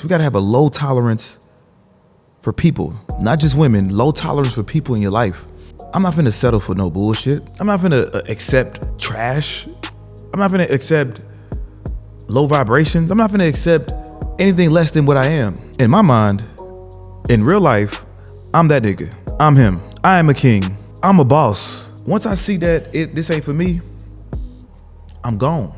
We gotta have a low tolerance for people, not just women, low tolerance for people in your life. I'm not finna settle for no bullshit. I'm not finna accept trash. I'm not finna accept low vibrations. I'm not finna accept anything less than what I am. In my mind, in real life, I'm that nigga. I'm him. I am a king. I'm a boss. Once I see that this ain't for me, I'm gone.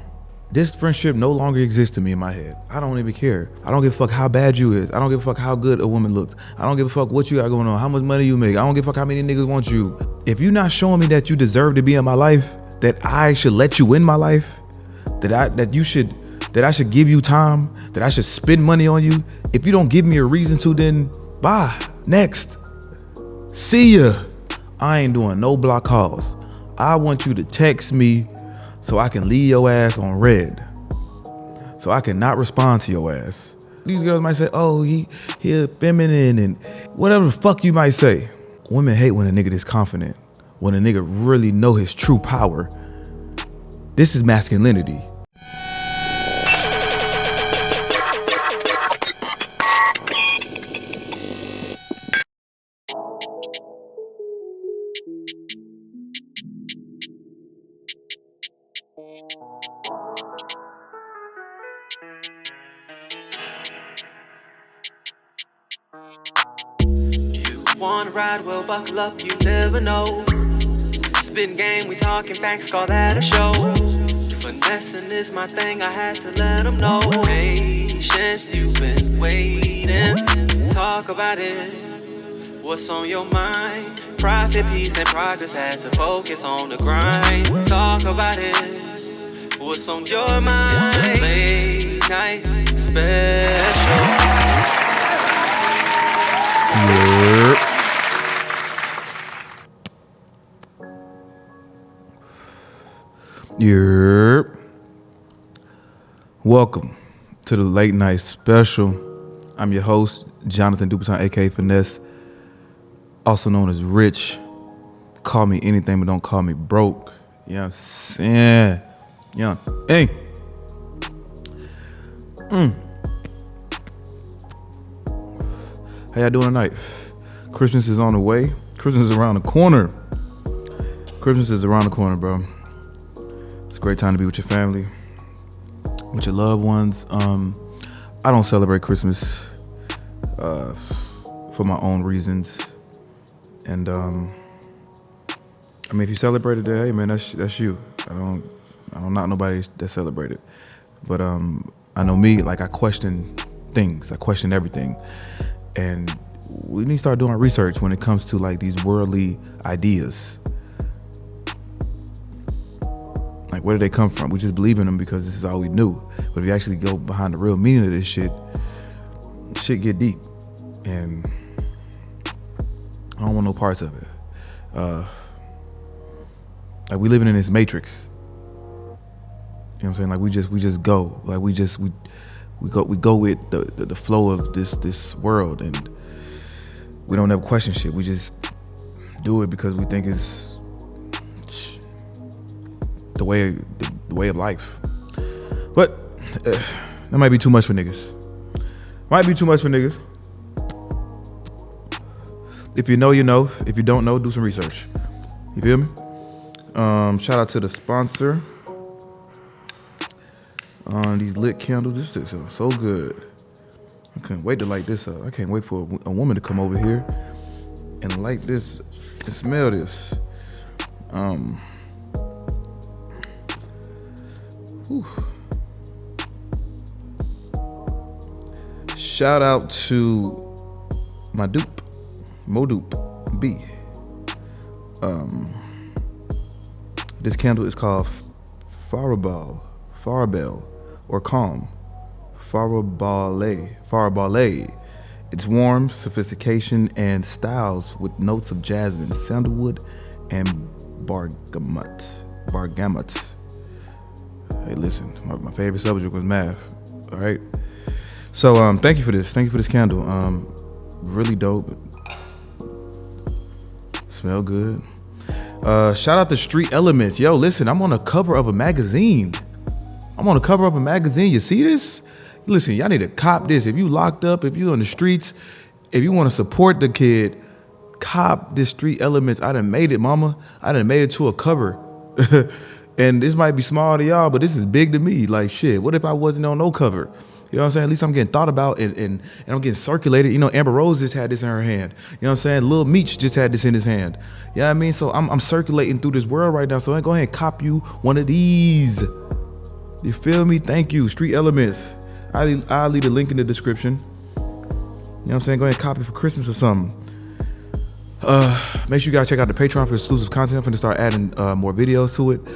This friendship no longer exists to me in my head. I don't even care. I don't give a fuck how bad you is. I don't give a fuck how good a woman looks. I don't give a fuck what you got going on, how much money you make. I don't give a fuck how many niggas want you. If you're not showing me that you deserve to be in my life, that I should let you in my life, that I should give you time, that I should spend money on you. If you don't give me a reason to, then bye. Next. See ya. I ain't doing no block calls. I want you to text me so I can leave your ass on red. So I can not respond to your ass. These girls might say, oh, he feminine and whatever the fuck you might say. Women hate when a nigga is confident, when a nigga really know his true power. This is masculinity. You wanna ride, well buckle up, you never know. Spitting game, we talking facts, call that a show. Finessing is my thing, I had to let them know. Patience, you've been waiting. Talk about it, what's on your mind? Profit, peace, and progress, had to focus on the grind. Talk about it, what's on your mind? It's the late night special. Yep. Welcome to the late night special. I'm your host, Jonathan Duperton, aka Finesse, also known as Rich. Call me anything, but don't call me broke. You know what I'm saying? Yeah. Hey. How y'all doing tonight? Christmas is on the way. Christmas is around the corner. Christmas is around the corner, bro. It's a great time to be with your family, with your loved ones. I don't celebrate Christmas for my own reasons. And I mean, if you celebrate it, hey man, that's you. I don't knock nobody that celebrate it. But I know me, like I question things. I question everything. And we need to start doing research when it comes to like these worldly ideas. Like, where do they come from? We just believe in them because this is all we knew. But if you actually go behind the real meaning of this shit get deep. And I don't want no parts of it. Like, we living in this matrix. You know what I'm saying? Like, we just go. Like, we go with the flow of this world, and we don't ever question shit. We just do it because we think it's the way of life. But that might be too much for niggas. Might be too much for niggas. If you know, you know. If you don't know, do some research. You feel me? Shout out to the sponsor. These lit candles, this smells so good. I couldn't wait to light this up. I can't wait for a woman to come over here and light this and smell this. Whew. Shout out to my dupe, Modupe B. This candle is called Farabelle or Calm. Farabale. It's warm, sophistication, and styles with notes of jasmine, sandalwood, and bergamot. Hey, listen, my favorite subject was math. All right. So thank you for this. Thank you for this candle. Really dope. Smell good. Shout out to Street Elements. Yo, listen, I'm on the cover of a magazine. You see this? Listen, y'all need to cop this. If you locked up, if you on the streets, if you want to support the kid, cop this Street Elements. I done made it, mama. I done made it to a cover. And this might be small to y'all, but this is big to me. Like, shit, what if I wasn't on no cover? You know what I'm saying? At least I'm getting thought about and I'm getting circulated. You know, Amber Rose just had this in her hand. You know what I'm saying? Lil Meech just had this in his hand. You know what I mean? So I'm circulating through this world right now. So go ahead and cop you one of these. You feel me? Thank you. Street Elements. I'll leave a link in the description. You know what I'm saying? Go ahead and copy for Christmas or something. Make sure you guys check out the Patreon for exclusive content. I'm going to start adding more videos to it.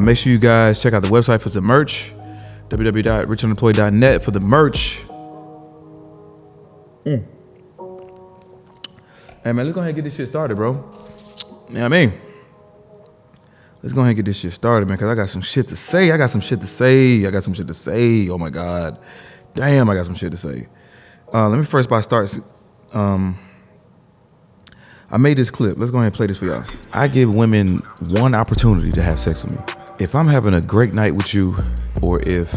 Make sure you guys check out the website for the merch. www.richunemployed.net for the merch. Hey man, let's go ahead and get this shit started, bro. You know what I mean? Let's go ahead and get this shit started, man, because I got some shit to say. I got some shit to say. Oh my God. Damn, I got some shit to say. Let me first start. I made this clip. Let's go ahead and play this for y'all. I give women one opportunity to have sex with me. If I'm having a great night with you, or if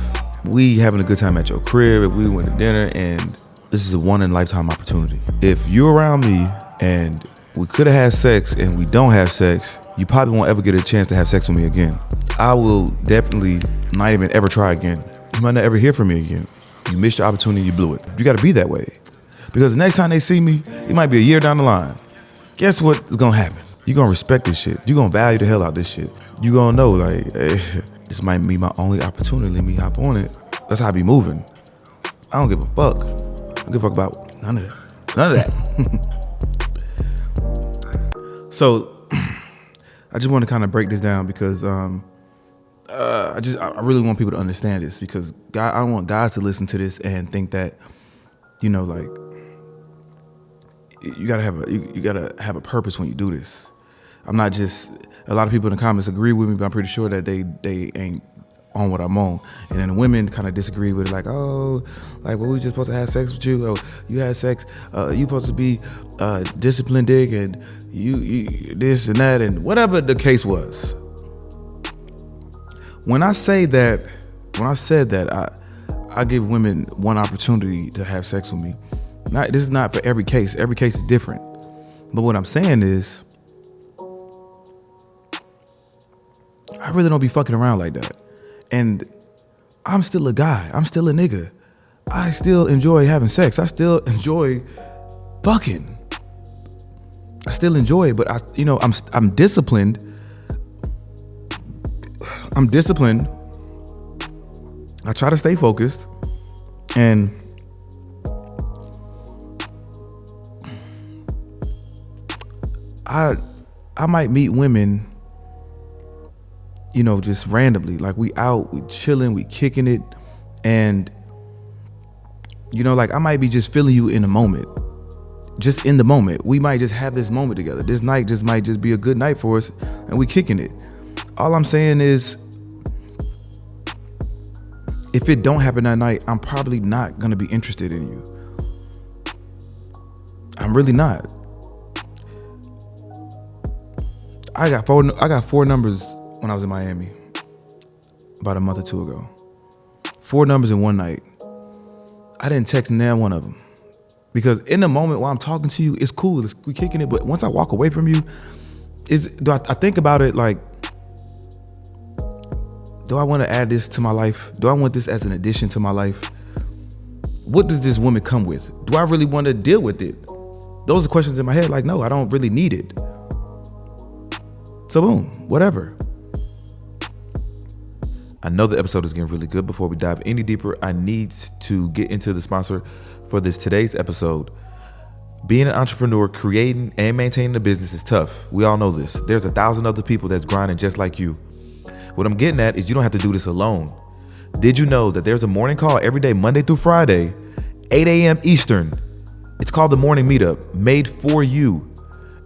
we having a good time at your crib, if we went to dinner, and this is a one in lifetime opportunity. If you're around me and we could have had sex and we don't have sex, you probably won't ever get a chance to have sex with me again. I will definitely not even ever try again. You might not ever hear from me again. You missed your opportunity, you blew it. You gotta be that way. Because the next time they see me, it might be a year down the line. Guess what is gonna happen? You're gonna respect this shit. You're gonna value the hell out of this shit. You gonna know, like, hey, this might be my only opportunity. Let me hop on it. That's how I be moving. I don't give a fuck. I don't give a fuck about none of that. None of that. So, I just want to kind of break this down because I really want people to understand this, because I don't want guys to listen to this and think that, you know, like, you gotta have a purpose when you do this. I'm not just, a lot of people in the comments agree with me, but I'm pretty sure that they ain't on what I'm on. And then the women kind of disagree with it, like, oh, like, well, we just supposed to have sex with you? Oh, you had sex, you supposed to be disciplined dick, and you this and that, and whatever the case was. When I said that I give women one opportunity to have sex with me. This is not for every case. Every case is different. But what I'm saying is, I really don't be fucking around like that. And I'm still a guy. I'm still a nigga. I still enjoy having sex. I still enjoy fucking. I still enjoy it, but I'm disciplined. I'm disciplined. I try to stay focused, and I might meet women, you know, just randomly. Like, we out, we chilling, we kicking it, and, you know, like, I might be just feeling you in the moment. Just in the moment. We might just have this moment together. This night just might just be a good night for us, and we kicking it. All I'm saying is, if it don't happen that night, I'm probably not gonna be interested in you. I'm really not. I got four numbers when I was in Miami about a month or two ago. 4 numbers in one night. I didn't text none one of them, because in the moment while I'm talking to you, it's cool, we kicking it. But once I walk away from you, I think about it like, do I want to add this to my life? Do I want this as an addition to my life? What does this woman come with? Do I really want to deal with it? Those are questions in my head. Like, no, I don't really need it. So boom, whatever. I know the episode is getting really good. Before we dive any deeper, I need to get into the sponsor for today's episode. Being an entrepreneur, creating and maintaining a business is tough. We all know this. There's 1,000 other people that's grinding just like you. What I'm getting at is, you don't have to do this alone. Did you know that there's a morning call every day, Monday through Friday, 8 a.m. Eastern? It's called the Morning Meetup, made for you.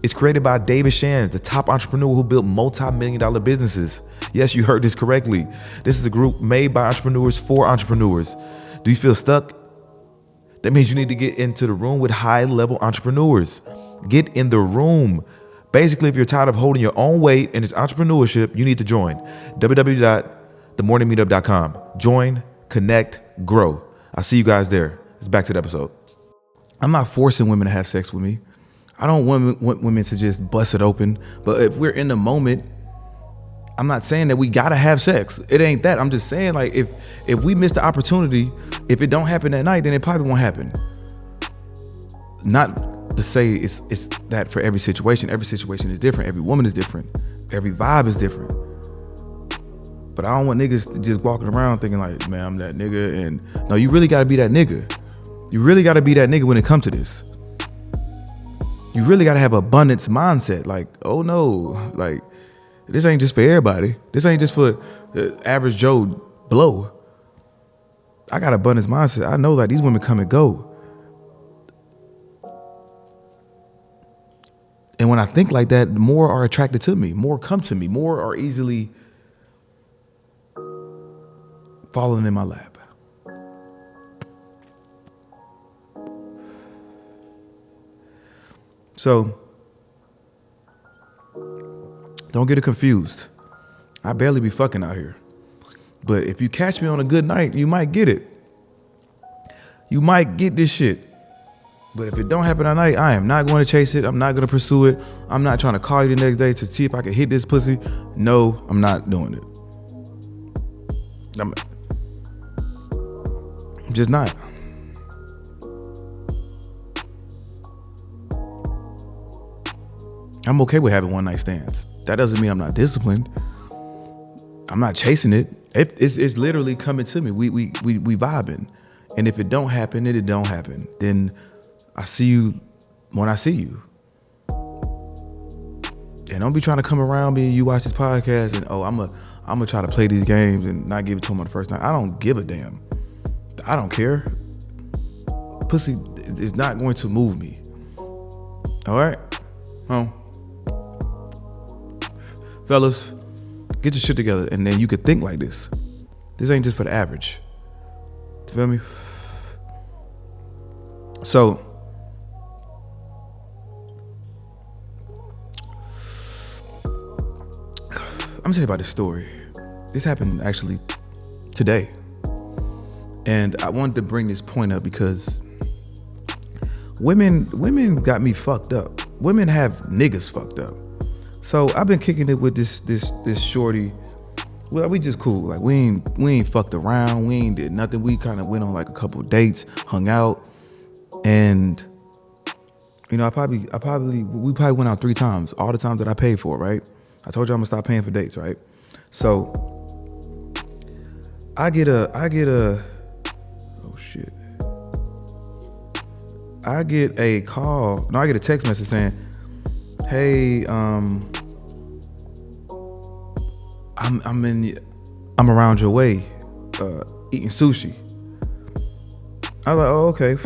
It's created by David Shands, the top entrepreneur who built multi-million-dollar businesses. Yes, you heard this correctly. This is a group made by entrepreneurs for entrepreneurs. Do you feel stuck? That means you need to get into the room with high-level entrepreneurs. Get in the room. Basically, if you're tired of holding your own weight in this entrepreneurship, you need to join. themorningmeetup.com. Join, connect, grow. I'll see you guys there. Let's back to the episode. I'm not forcing women to have sex with me. I don't want women to just bust it open. But if we're in the moment, I'm not saying that we gotta have sex. It ain't that. I'm just saying, like, if we miss the opportunity, if it don't happen that night, then it probably won't happen. Not to say it's that for every situation. Every situation is different. Every woman is different. Every vibe is different. But I don't want niggas just walking around thinking like, man, I'm that nigga. And no, you really gotta be that nigga. You really gotta be that nigga when it comes to this. You really gotta have abundance mindset. Like, oh no, like, this ain't just for everybody. This ain't just for the average Joe blow. I got abundance mindset. I know that these women come and go. And when I think like that, more are attracted to me, more come to me, more are easily falling in my lap. So, don't get it confused. I barely be fucking out here. But if you catch me on a good night, you might get it. You might get this shit. But if it don't happen at night, I am not going to chase it. I'm not going to pursue it. I'm not trying to call you the next day to see if I can hit this pussy. No, I'm not doing it. I'm just not. I'm okay with having one night stands. That doesn't mean I'm not disciplined. I'm not chasing it. It's literally coming to me. We vibing. And if it don't happen, then it don't happen. Then I see you when I see you. And don't be trying to come around me and you watch this podcast and, I'm gonna try to play these games and not give it to him on the first night. I don't give a damn. I don't care. Pussy is not going to move me. All right? Fellas, get your shit together and then you could think like this. This ain't just for the average. You feel me? So, I'm gonna tell you about this story. This happened actually today. And I wanted to bring this point up because women got me fucked up. Women have niggas fucked up. So I've been kicking it with this shorty. Well, we just cool. Like we ain't fucked around. We ain't did nothing. We kind of went on like a couple dates, hung out, and you know, we probably went out 3 times. All the times that I paid for, right? I told you I'm gonna stop paying for dates, right? So I get a oh shit. I get a call. No, I get a text message saying, "Hey, I'm around your way, eating sushi." I was like, "Oh, okay."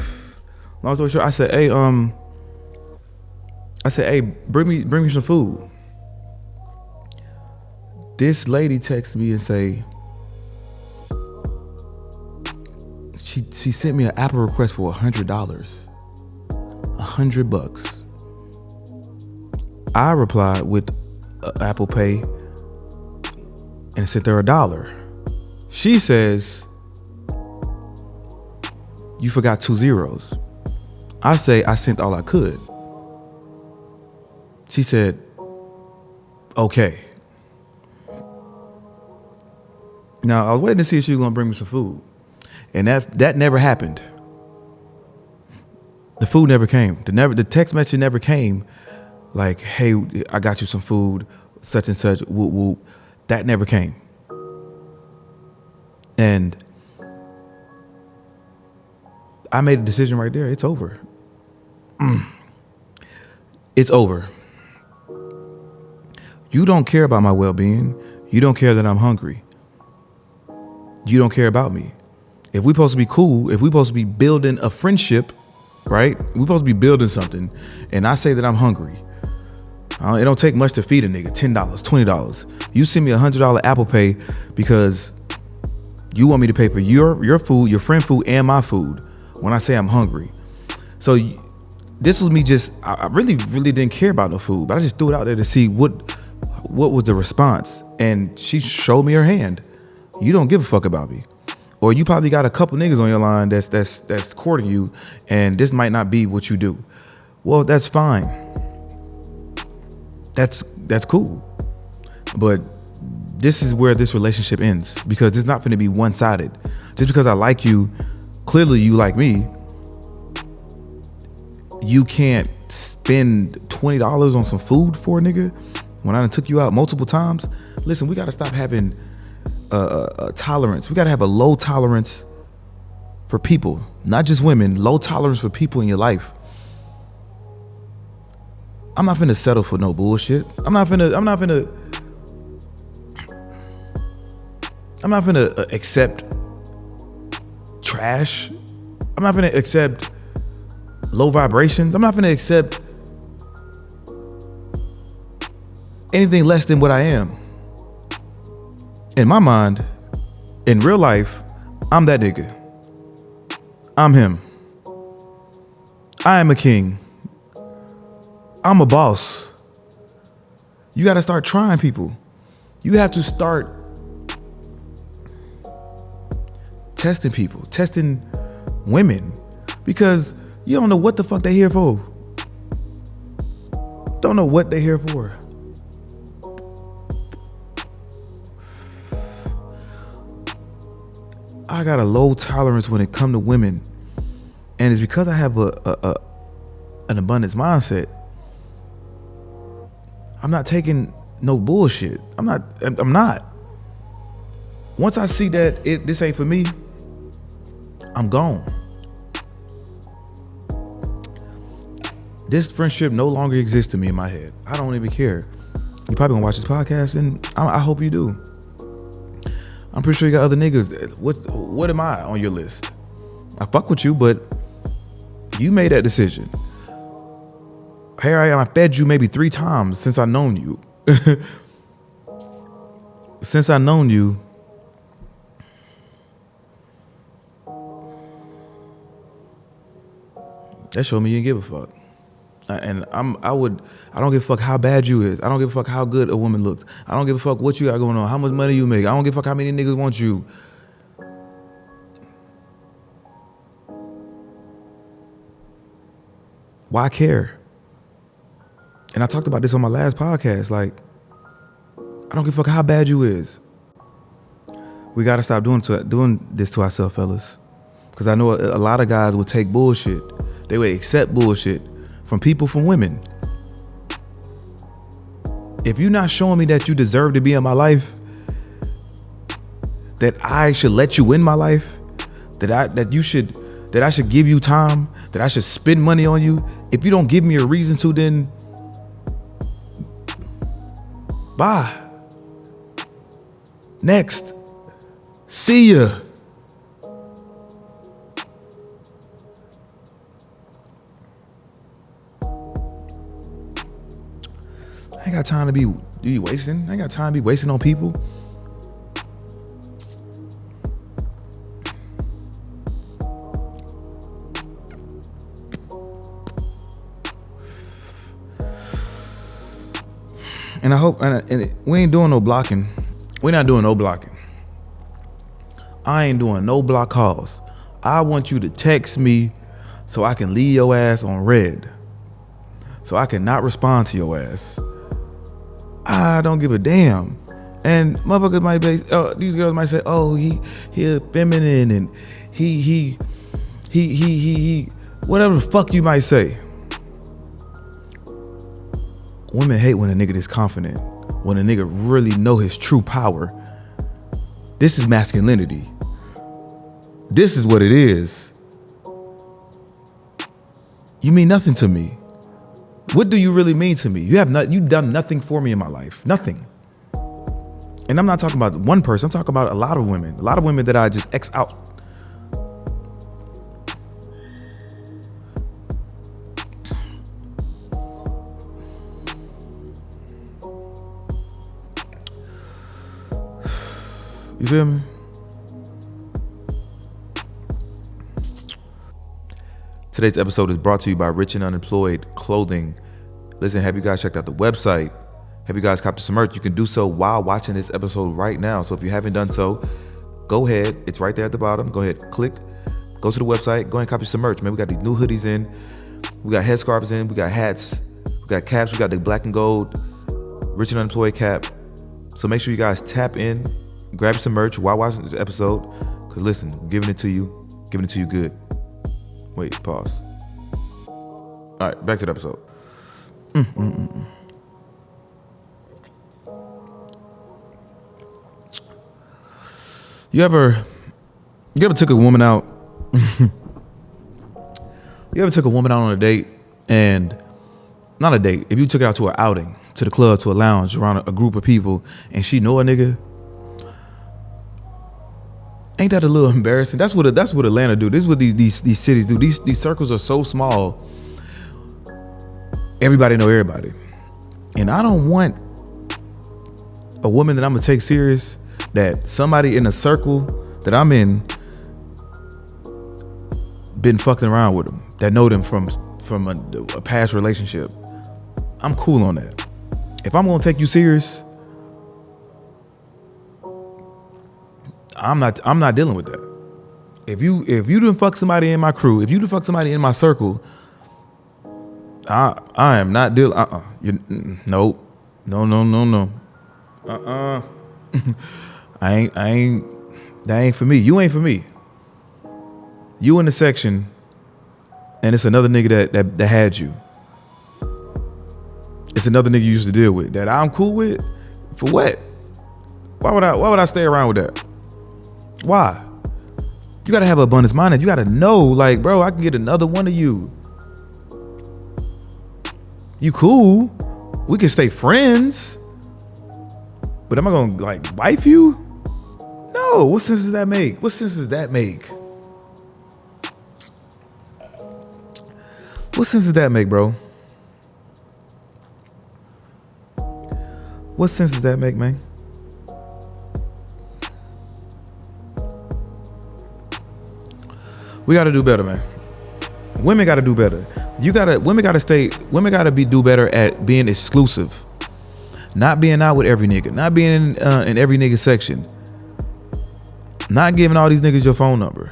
Long story short, I said, "Hey, bring me some food." This lady texted me and say she sent me an Apple request for $100, $100. I replied with Apple Pay and sent her $1. She says, "You forgot 2 zeros." I say, "I sent all I could." She said, "Okay." Now I was waiting to see if she was gonna bring me some food, and that never happened. The food never came. The text message never came. Like, "Hey, I got you some food, such and such." Whoop whoop. That never came. And I made a decision right there. It's over. It's over. You don't care about my well-being. You don't care that I'm hungry. You don't care about me. If we supposed to be cool, if we supposed to be building a friendship, right? We supposed to be building something, and I say that I'm hungry. It don't take much to feed a nigga. $10, $20. You send me $100 Apple Pay because you want me to pay for your food, your friend food, and my food when I say I'm hungry. So this was me just, I really didn't care about no food, but I just threw it out there to see what was the response. And she showed me her hand. you don't give a fuck about me. Or you probably got a couple niggas on your line that's courting you, and this might not be what you do. Well, that's fine. That's cool. But this is where this relationship ends, because it's not going to be one-sided. Just because I like you, clearly you like me, you can't spend $20 on some food for a nigga when I done took you out multiple times. Listen, we got to stop having a tolerance. We got to have a low tolerance for people, not just women, low tolerance for people in your life. I'm not finna settle for no bullshit. I'm not finna accept trash. I'm not finna accept low vibrations. I'm not finna accept anything less than what I am. In my mind, in real life, I'm that nigga. I'm him. I am a king. I'm a boss. You gotta start trying people. You have to start testing people, testing women, because you don't know what the fuck they here for. Don't know what they here for. I got a low tolerance when it come to women, and it's because I have an abundance mindset. I'm not taking no bullshit. I'm not. Once I see that this ain't for me, I'm gone. This friendship no longer exists to me in my head. I don't even care. You probably gonna watch this podcast, and I hope you do. I'm pretty sure you got other niggas. What am I on your list? I fuck with you, but you made that decision. Here I am. I fed you maybe 3 times since I known you. Since I known you, that showed me you didn't give a fuck. And I don't give a fuck how bad you is. I don't give a fuck how good a woman looks. I don't give a fuck what you got going on, how much money you make. I don't give a fuck how many niggas want you. Why care? And I talked about this on my last podcast. Like, I don't give a fuck how bad you is. We gotta stop doing this to ourselves, fellas. Because I know a lot of guys would take bullshit. They would accept bullshit from people, from women. If you're not showing me that you deserve to be in my life, that I should let you in my life, that I should give you time, that I should spend money on you, if you don't give me a reason to, then bye. Next. See ya. I ain't got time to be wasting. I ain't got time to be wasting on people. And I hope, we ain't doing no blocking. We're not doing no blocking. I ain't doing no block calls. I want you to text me so I can leave your ass on red, so I can not respond to your ass. I don't give a damn. And motherfuckers might be, these girls might say, oh, he feminine, and he whatever the fuck you might say. Women hate when a nigga is confident, when a nigga really know his true power. This is masculinity. This is what it is. You mean nothing to me. What do you really mean to me? You've done nothing for me in my life. Nothing. And I'm not talking about one person. I'm talking about a lot of women. A lot of women that I just X out. You feel me? Today's episode is brought to you by Rich and Unemployed Clothing. Listen, have you guys checked out the website? Have you guys copped some merch? You can do so while watching this episode right now. So if you haven't done so, go ahead. It's right there at the bottom. Go ahead, click. Go to the website. Go ahead and copy some merch, man. We got these new hoodies in. We got headscarves in. We got hats. We got caps. We got the black and gold Rich and Unemployed cap. So make sure you guys tap in, grab some merch while watching this episode. Because listen, we're giving it to you good. Wait, pause. All right, back to the episode. You ever took a woman out? You ever took a woman out on a date, and not a date, if you took it out to an outing, to the club, to a lounge, around a group of people, and she know a nigga? Ain't that a little embarrassing? That's what Atlanta do. This is what these cities do. These circles are so small. Everybody know everybody. And I don't want a woman that I'm gonna take serious, that somebody in a circle that I'm in been fucking around with them, that know them from a past relationship. I'm cool on that. If I'm gonna take you serious, I'm not dealing with that. If you done fuck somebody in my crew, if you done fuck somebody in my circle, I am not dealing. Nope. No. I ain't. That ain't for me. You ain't for me. You in the section, and it's another nigga that had you. It's another nigga you used to deal with that I'm cool with. For what? Why would I stay around with that? Why? You gotta have abundance minded. You gotta know, like, bro, I can get another one of you. You cool. We can stay friends. But am I gonna like wife you? No. What sense does that make? What sense does that make? What sense does that make, bro? What sense does that make, man? We gotta do better, man. Women gotta do better. Women gotta do better at being exclusive. Not being out with every nigga. Not being in every nigga section. Not giving all these niggas your phone number.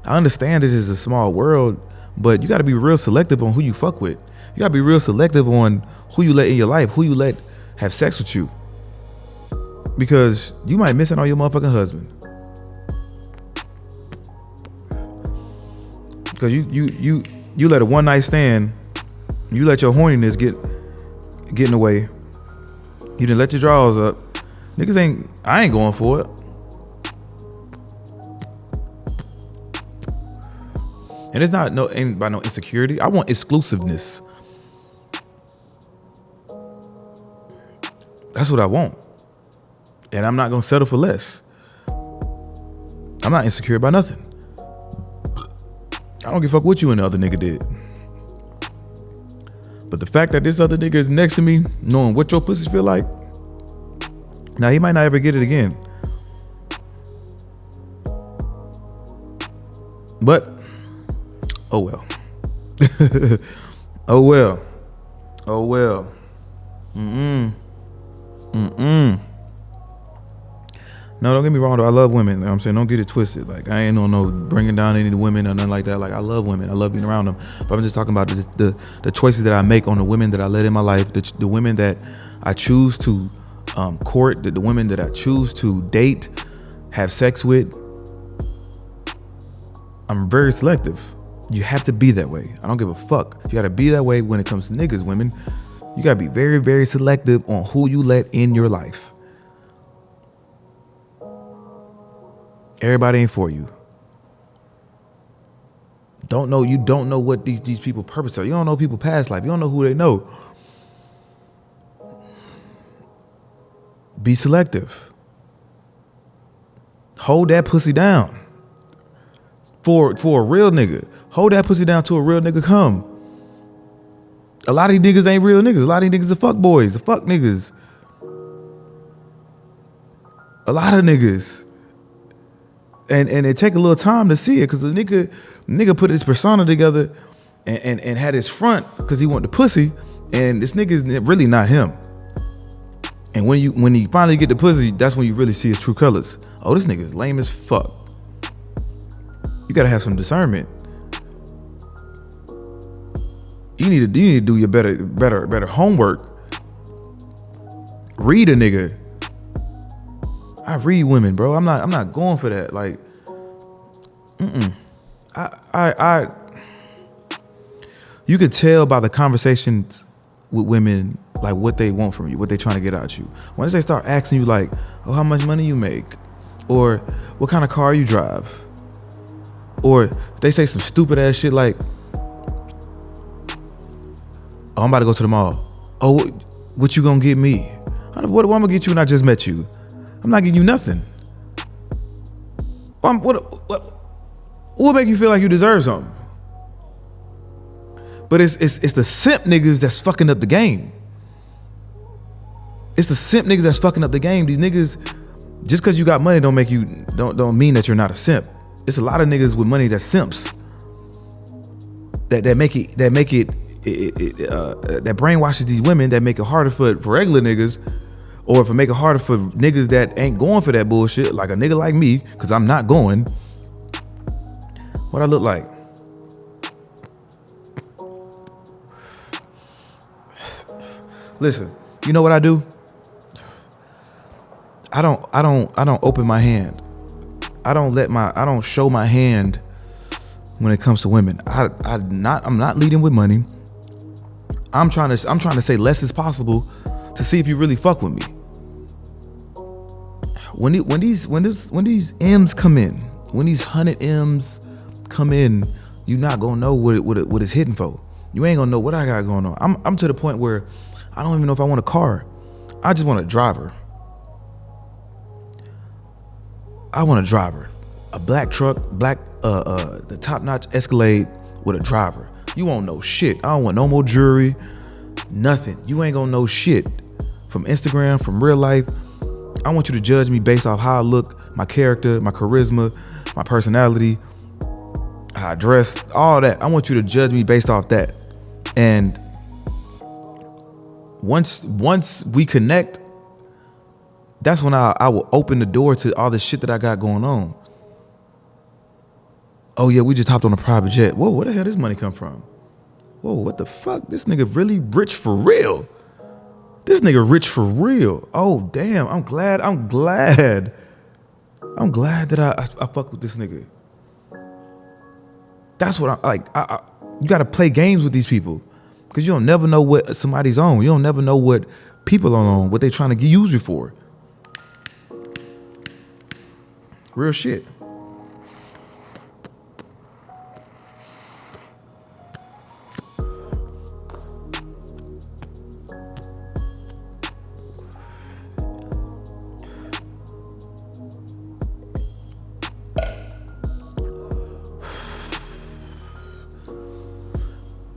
I understand this is a small world, but you gotta be real selective on who you fuck with. You gotta be real selective on who you let in your life, who you let have sex with you. Because you might miss it on your motherfucking husband. Because you let a one night stand, you let your horniness get in the way. You didn't let your drawers up. Niggas I ain't going for it. And it's ain't by no insecurity. I want exclusiveness. That's what I want. And I'm not gonna settle for less. I'm not insecure about nothing. I don't give a fuck what you and the other nigga did. But the fact that this other nigga is next to me, knowing what your pussies feel like, now he might not ever get it again. But, oh well. Oh well. No, don't get me wrong though. I love women. You know what I'm saying? Don't get it twisted. Like, I ain't no bringing down any women or nothing like that. Like, I love women. I love being around them. But I'm just talking about the choices that I make on the women that I let in my life, the women that I choose to court, the women that I choose to date, have sex with. I'm very selective. You have to be that way. I don't give a fuck. You gotta be that way when it comes to niggas, women. You gotta be very, very selective on who you let in your life. Everybody ain't for you. You don't know what these people purpose are. You don't know people past life. You don't know who they know. Be selective. Hold that pussy down. For a real nigga. Hold that pussy down till a real nigga come. A lot of these niggas ain't real niggas. A lot of these niggas are fuck boys, are fuck niggas. A lot of niggas. And it take a little time to see it, because the nigga put his persona together and had his front because he wanted the pussy, and this nigga is really not him. And when you finally get the pussy, that's when you really see his true colors. Oh, this nigga is lame as fuck. You gotta have some discernment. You need to do your better homework. Read a nigga. I read women, bro. I'm not going for that. Like, you could tell by the conversations with women, like what they want from you, what they trying to get out of you. Once they start asking you like, oh, how much money you make? Or what kind of car you drive? Or they say some stupid ass shit like, oh, I'm about to go to the mall. Oh, what you gonna get me? What am I gonna get you when I just met you? I'm not getting you nothing. What make you feel like you deserve something? But it's the simp niggas that's fucking up the game. It's the simp niggas that's fucking up the game. These niggas, just because you got money don't mean that you're not a simp. It's a lot of niggas with money that's simps. That brainwashes these women, that make it harder for regular niggas, or if it make it harder for niggas that ain't going for that bullshit, like a nigga like me, because I'm not going. What I look like? Listen, you know what I do? I don't open my hand. I don't show my hand when it comes to women. I'm not leading with money. I'm trying to say less as possible to see if you really fuck with me. When these M's come in, when these 100 M's come in, you're not gonna know what it's hitting for. You ain't gonna know what I got going on. I'm to the point where I don't even know if I want a car. I just want a driver. I want a driver. A black truck, the top-notch Escalade with a driver. You won't know shit. I don't want no more jewelry, nothing. You ain't gonna know shit from Instagram, from real life. I want you to judge me based off how I look, my character, my charisma, my personality, how I dress, all that. I want you to judge me based off that. And once we connect, that's when I will open the door to all the shit that I got going on. Oh yeah, we just hopped on a private jet. Whoa, where the hell this money come from? Whoa, what the fuck? This nigga really rich for real. This nigga rich for real. Oh damn, I'm glad that I fuck with this nigga. That's what I like. You gotta play games with these people, because you don't never know what somebody's on. You don't never know what people are on, what they trying to use you for. Real shit.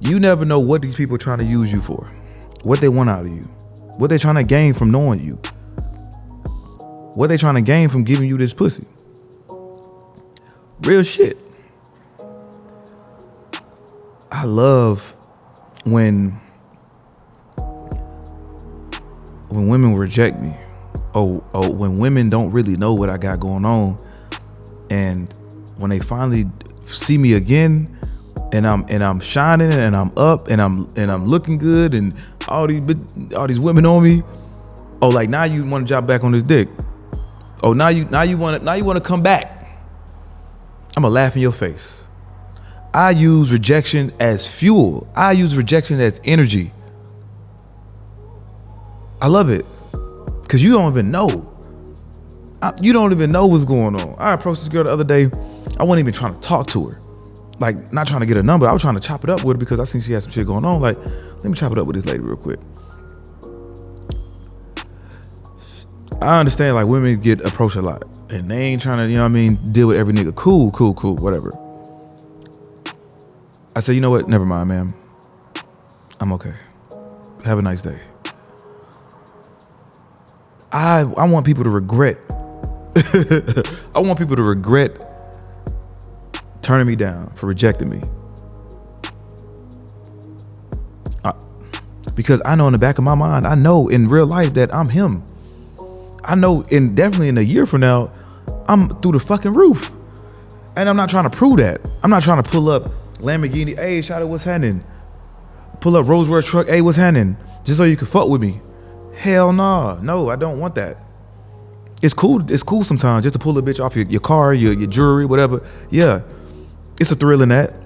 You never know what these people are trying to use you for, what they want out of you, what they trying to gain from knowing you, what they trying to gain from giving you this pussy. Real shit. I love when women reject me. Oh, when women don't really know what I got going on, and when they finally see me again, and I'm shining and I'm up and I'm looking good, and all these women on me. Oh, like now you want to drop back on this dick. Oh, now you want to come back. I'm gonna laugh in your face. I use rejection as fuel. I use rejection as energy. I love it, because you don't even know. You don't even know what's going on. I approached this girl the other day. I wasn't even trying to talk to her. Like, not trying to get a number. I was trying to chop it up with her because I think she had some shit going on. Like, let me chop it up with this lady real quick. I understand, like, women get approached a lot and they ain't trying to, you know what I mean, deal with every nigga. Cool, whatever. I said, you know what? Never mind, ma'am. I'm okay. Have a nice day. I want people to regret. I want people to regret turning me down, for rejecting me. because I know in the back of my mind, I know in real life that I'm him. I know definitely in a year from now, I'm through the fucking roof. And I'm not trying to prove that. I'm not trying to pull up Lamborghini, hey, shout out, what's happening? Pull up Rolls Royce truck, hey, what's happening? Just so you can fuck with me. Hell nah. No, I don't want that. It's cool sometimes just to pull a bitch off your car, your jewelry, whatever. Yeah. It's a thrill in that.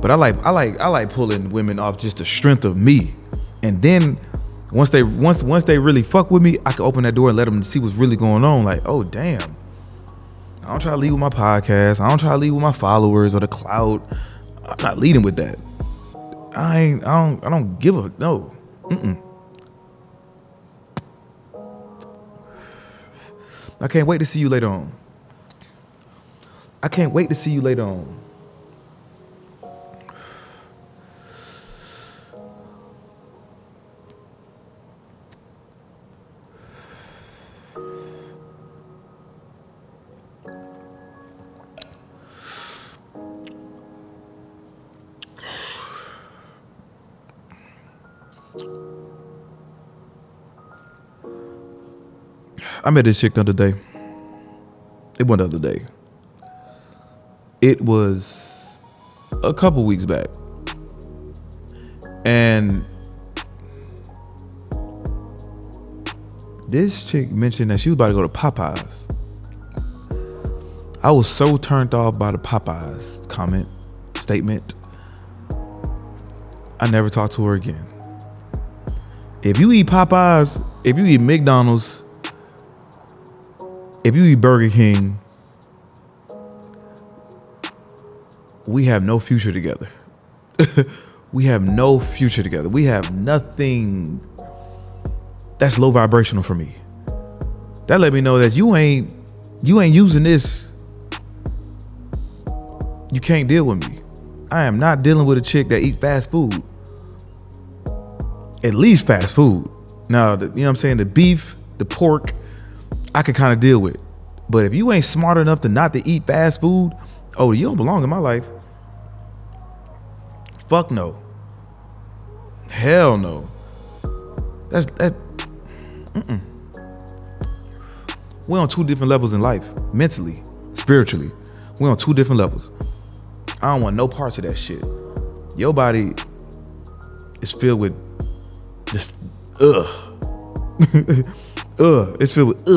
But I like pulling women off just the strength of me. And then once they really fuck with me, I can open that door and let them see what's really going on. Like, oh damn. I don't try to lead with my podcast. I don't try to lead with my followers or the clout. I'm not leading with that. I don't give a no. I can't wait to see you later on. I met this chick the other day. It wasn't the other day. It was a couple weeks back. And this chick mentioned that she was about to go to Popeyes. I was so turned off by the Popeyes statement. I never talked to her again. If you eat Popeyes, if you eat McDonald's, if you eat Burger King, we have no future together. We have no future together. We have nothing. That's low vibrational for me. That let me know that you ain't using this. You can't deal with me. I am not dealing with a chick that eats fast food. At least fast food. Now, you know what I'm saying? The beef, the pork, I can kind of deal with. But if you ain't smart enough to not to eat fast food, oh, you don't belong in my life. Fuck no. Hell no. That. We're on two different levels in life. Mentally, spiritually. We're on two different levels. I don't want no parts of that shit. Your body is filled with this it's filled with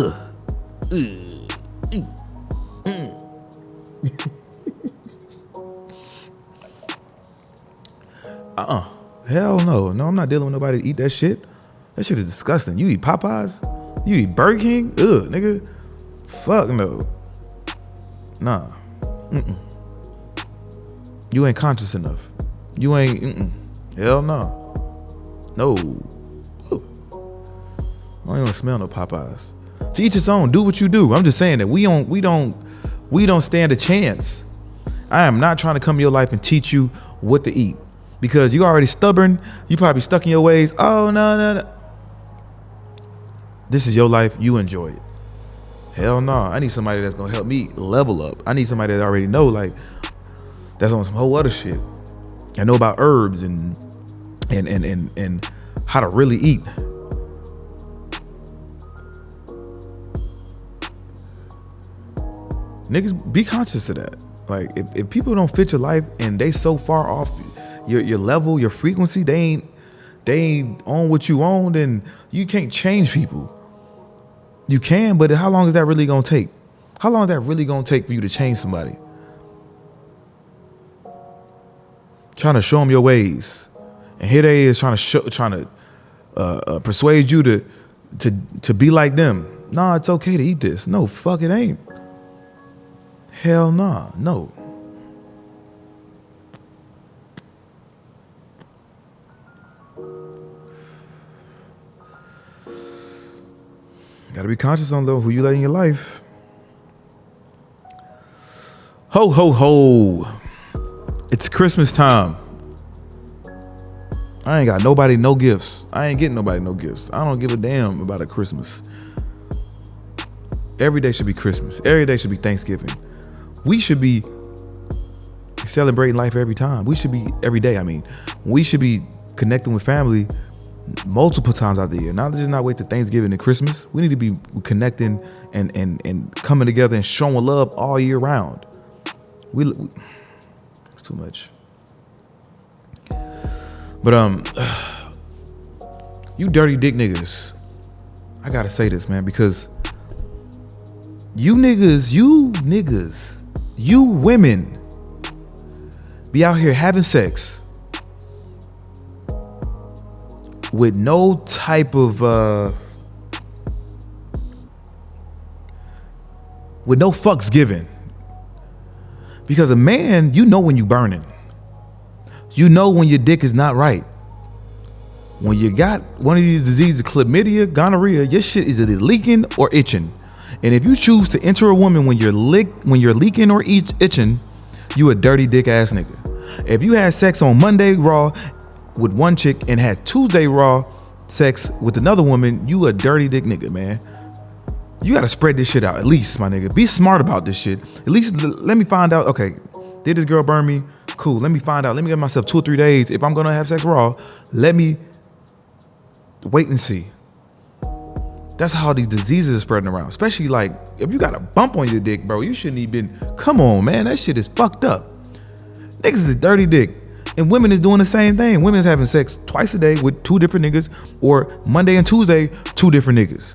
Hell no. No, I'm not dealing with nobody to eat that shit. That shit is disgusting. You eat Popeyes? You eat Burger King? Nigga. Fuck no. Nah. You ain't conscious enough. You ain't. Hell no. No. Ooh. I don't even smell no Popeyes. To each his own. Do what you do. I'm just saying that we don't stand a chance. I am not trying to come in your life and teach you what to eat because you're already stubborn. You probably stuck in your ways. Oh no. This is your life. You enjoy it. Hell no. I need somebody that's gonna help me level up. I need somebody that already know like that's on some whole other shit. I know about herbs and how to really eat. Niggas, be conscious of that. Like if people don't fit your life and they so far off your level, your frequency, they ain't on what you on, then you can't change people. You can, but how long is that really gonna take? How long is that really gonna take for you to change somebody? Trying to show them your ways, and here they is trying to persuade you to be like them. Nah, it's okay to eat this. No, fuck it ain't. Hell nah, no. Gotta be conscious on though who you let in your life. Ho ho ho. It's Christmas time. I ain't got nobody no gifts. I ain't getting nobody no gifts. I don't give a damn about a Christmas. Every day should be Christmas. Every day should be Thanksgiving. We should be celebrating life every time. We should be every day. I mean, we should be connecting with family multiple times out the year. Not wait till Thanksgiving and Christmas. We need to be connecting and coming together and showing love all year round. It's too much. But you dirty dick niggas, I gotta say this, man, because you women be out here having sex with no type of with no fucks given. Because a man, you know when you burning. You know when your dick is not right. When you got one of these diseases, chlamydia, gonorrhea, your shit is either leaking or itching. And if you choose to enter a woman when you're leaking or itching, you a dirty dick ass nigga. If you had sex on Monday raw with one chick and had Tuesday raw sex with another woman, you a dirty dick nigga, man. You gotta spread this shit out, at least, my nigga. Be smart about this shit. At least let me find out, okay, did this girl burn me? Cool, let me find out. Let me give myself 2 or 3 days. If I'm gonna have sex raw, let me wait and see. That's how these diseases are spreading around. Especially like, if you got a bump on your dick, bro, you shouldn't even, come on, man, that shit is fucked up. Niggas is dirty dick. And women is doing the same thing. Women is having sex twice a day with 2 different niggas, or Monday and Tuesday, 2 different niggas.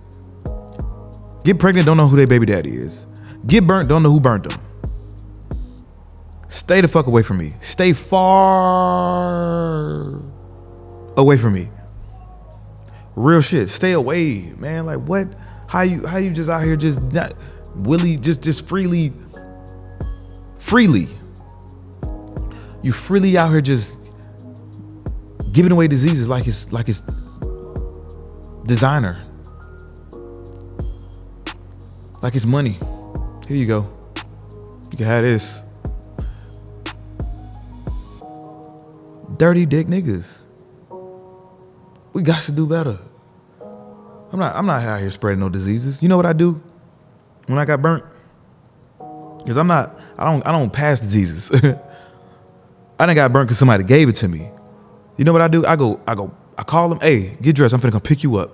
Get pregnant, don't know who their baby daddy is. Get burnt, don't know who burnt them. Stay the fuck away from me. Stay far away from me. Real shit. Stay away, man. Like what? How you just out here just not just freely. You freely out here just giving away diseases like it's designer. Like it's money. Here you go. You can have this. Dirty dick niggas. We got to do better. I'm not out here spreading no diseases. You know what I do when I got burnt? Because I don't pass diseases. I done got burnt because somebody gave it to me. You know what I do? I call them, hey, get dressed. I'm finna come pick you up.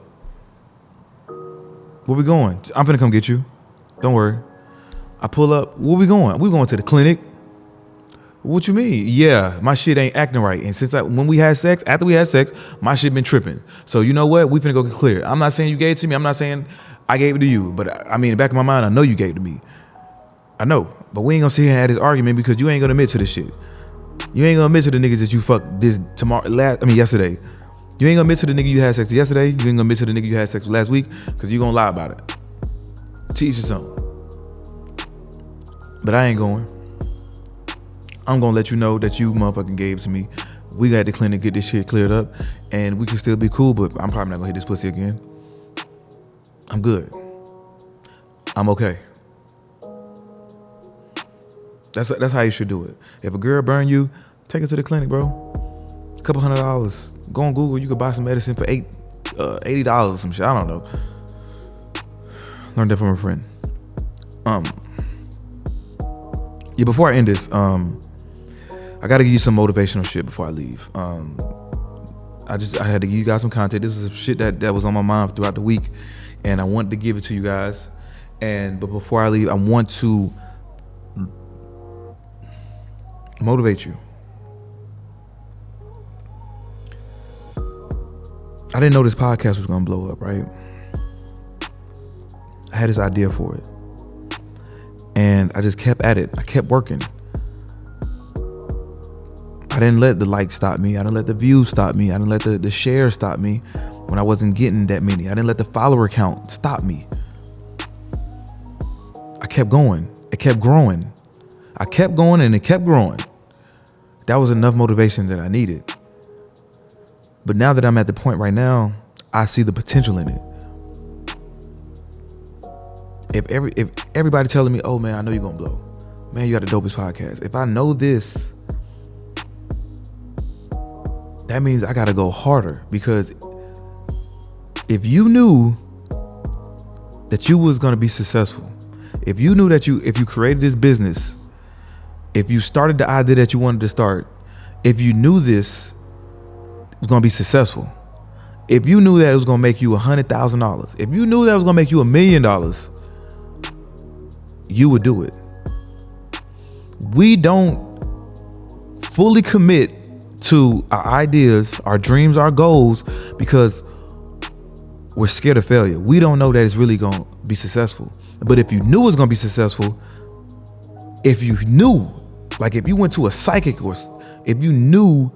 Where we going? I'm finna come get you. Don't worry. I pull up. Where we going? We going to the clinic. What you mean? Yeah, my shit ain't acting right. And since after we had sex, my shit been tripping. So you know what? We finna go get clear. I'm not saying you gave it to me. I'm not saying I gave it to you. But I mean, in the back of my mind, I know you gave it to me. I know. But we ain't gonna sit here and have this argument because you ain't gonna admit to this shit. You ain't gonna admit to the niggas that you fucked yesterday. You ain't gonna admit to the nigga you had sex with yesterday. You ain't gonna admit to the nigga you had sex with last week because you gonna lie about it. Teach you something. But I ain't going. I'm gonna let you know that you motherfucking gave it to me. We got the clinic, get this shit cleared up, and we can still be cool, but I'm probably not gonna hit this pussy again. I'm good. I'm okay. That's how you should do it. If a girl burn you, take her to the clinic, bro. A couple $100. Go on Google, you could buy some medicine for $80 or some shit. I don't know. Learned that from a friend. Yeah, before I end this, I gotta give you some motivational shit before I leave. I had to give you guys some content. This is shit that was on my mind throughout the week, and I wanted to give it to you guys. But before I leave, I want to motivate you. I didn't know this podcast was gonna blow up, right? I had this idea for it, and I just kept at it. I kept working. I didn't let the likes stop me. I didn't let the views stop me. I didn't let the shares stop me when I wasn't getting that many. I didn't let the follower count stop me. I kept going. It kept growing. I kept going and it kept growing. That was enough motivation that I needed. But now that I'm at the point right now, I see the potential in it. If everybody telling me, oh man, I know you're gonna blow. Man, you got the dopest podcast. If I know this, that means I gotta go harder, because if you knew that you was gonna be successful, if you knew that if you created this business, if you started the idea that you wanted to start, if you knew this, was gonna be successful, if you knew that it was gonna make you $100,000, if you knew that it was gonna make you $1 million, you would do it. We don't fully commit to our ideas, our dreams, our goals because we're scared of failure. We don't know that it's really gonna be successful. But if you knew it was gonna be successful, if you knew, like if you went to a psychic or if you knew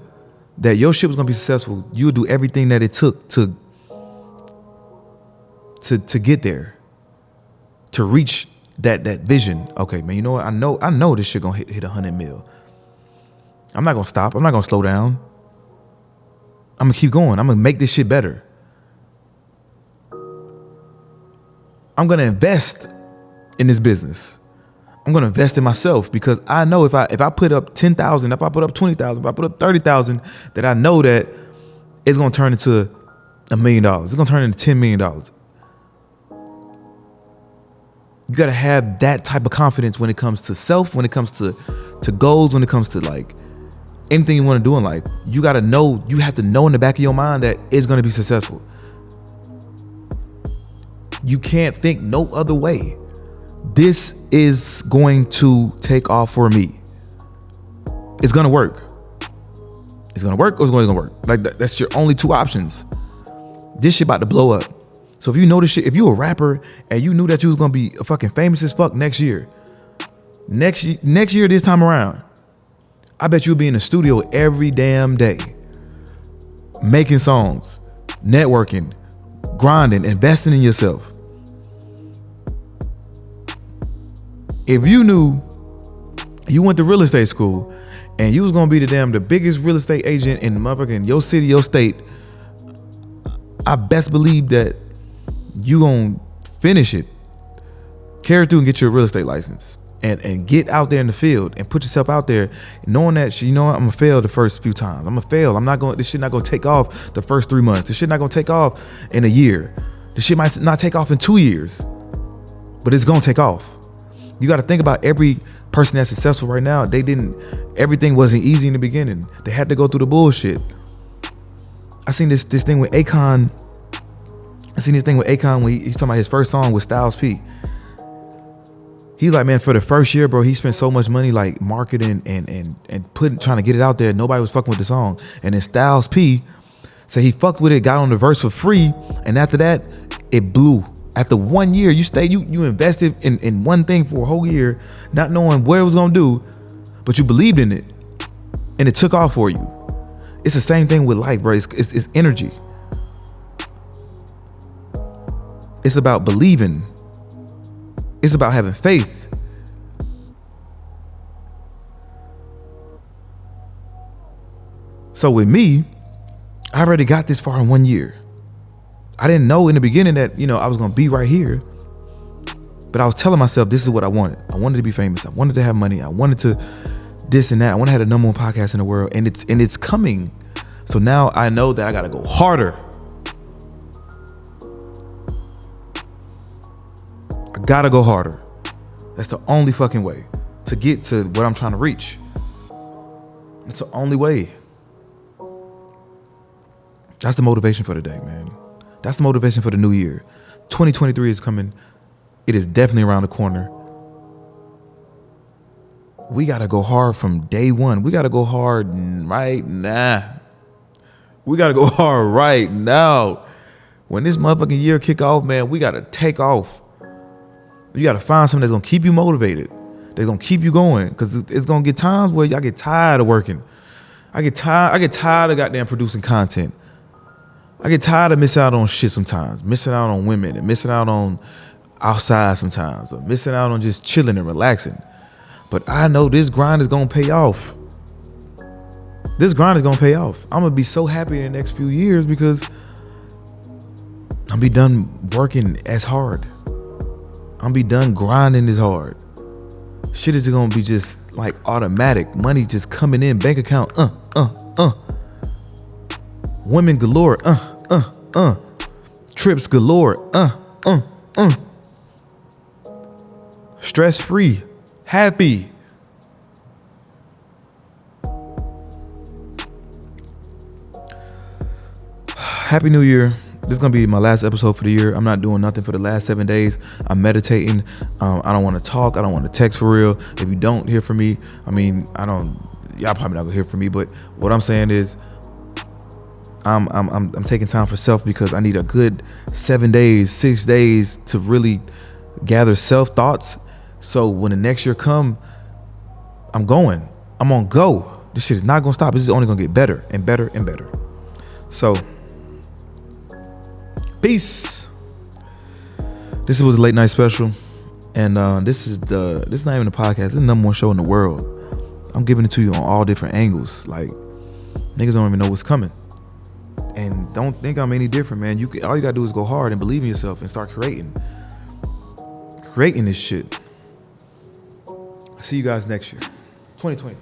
that your shit was gonna be successful, you would do everything that it took to get there, to reach that vision. Okay, man, you know what? I know this shit gonna hit 100 mil. I'm not gonna stop. I'm not gonna slow down. I'm gonna keep going. I'm gonna make this shit better. I'm gonna invest in this business. I'm gonna invest in myself because I know if I put up 10,000, if I put up 20,000, if I put up 30,000, that I know that it's gonna turn into $1 million. It's gonna turn into $10 million. You gotta have that type of confidence when it comes to self, when it comes to goals, when it comes to like anything you want to do in life. You gotta know, you have to know in the back of your mind that it's gonna be successful. You can't think no other way. This is going to take off for me. It's gonna work. It's gonna work or it's going to work. Like that's your only two options. This shit about to blow up. So if you know this shit, if you a rapper and you knew that you was gonna be fucking famous as fuck next year this time around, I bet you'll be in the studio every damn day, making songs, networking, grinding, investing in yourself. If you knew you went to real estate school and you was gonna be the biggest real estate agent in motherfucking your city, your state, I best believe that you gonna finish it, carry through and get your real estate license and get out there in the field and put yourself out there knowing that, you know what, I'm gonna fail the first few times. I'm gonna fail. This shit not gonna take off the first 3 months. This shit not gonna take off in a year. This shit might not take off in 2 years, but it's gonna take off. You got to think about every person that's successful right now. Everything wasn't easy in the beginning. They had to go through the bullshit. I seen this thing with Akon. When he's talking about his first song with Styles P. He's like, man, for the first year, bro, he spent so much money like marketing and trying to get it out there. Nobody was fucking with the song. And then Styles P said he fucked with it, got on the verse for free, and after that, it blew. After 1 year, you invested in one thing for a whole year, not knowing what it was gonna do, but you believed in it, and it took off for you. It's the same thing with life, bro. It's energy. It's about believing. It's about having faith. So with me, I already got this far in 1 year. I didn't know in the beginning that, I was going to be right here. But I was telling myself, this is what I wanted. I wanted to be famous. I wanted to have money. I wanted to this and that. I want to have the number one podcast in the world. And it's coming. So now I know that I got to go harder. I got to go harder. That's the only fucking way to get to what I'm trying to reach. It's the only way. That's the motivation for today, man. That's the motivation for the new year. 2023 is coming. It is definitely around the corner. We got to go hard from day one. We got to go hard right now. We got to go hard right now. When this motherfucking year kick off, man, we got to take off. You got to find something that's going to keep you motivated. That's going to keep you going. Because it's going to get times where y'all get tired of working. I get tired of goddamn producing content. I get tired of missing out on shit sometimes. Missing out on women and missing out on outside sometimes. Or missing out on just chilling and relaxing. But I know this grind is going to pay off. This grind is going to pay off. I'm going to be so happy in the next few years because I'll be done working as hard. I'll be done grinding as hard. Shit is going to be just like automatic. Money just coming in, bank account, Women galore, Trips galore, Stress free, happy. Happy New Year. This is gonna be my last episode for the year. I'm not doing nothing for the last 7 days. I'm meditating. I don't want to talk. I don't want to text for real. If you don't hear from me, I mean, y'all probably not gonna hear from me. But what I'm saying is, I'm taking time for self because I need a good 7 days, 6 days to really gather self thoughts. So when the next year come, I'm on go. This shit is not gonna stop. This is only gonna get better and better and better. So. Peace. This was a late night special, and this is not even a podcast. This is the #1 show in the world. I'm giving it to you on all different angles. Like, niggas don't even know what's coming, and don't think I'm any different, man. All you gotta do is go hard and believe in yourself and start creating this shit. See you guys next year, 2020.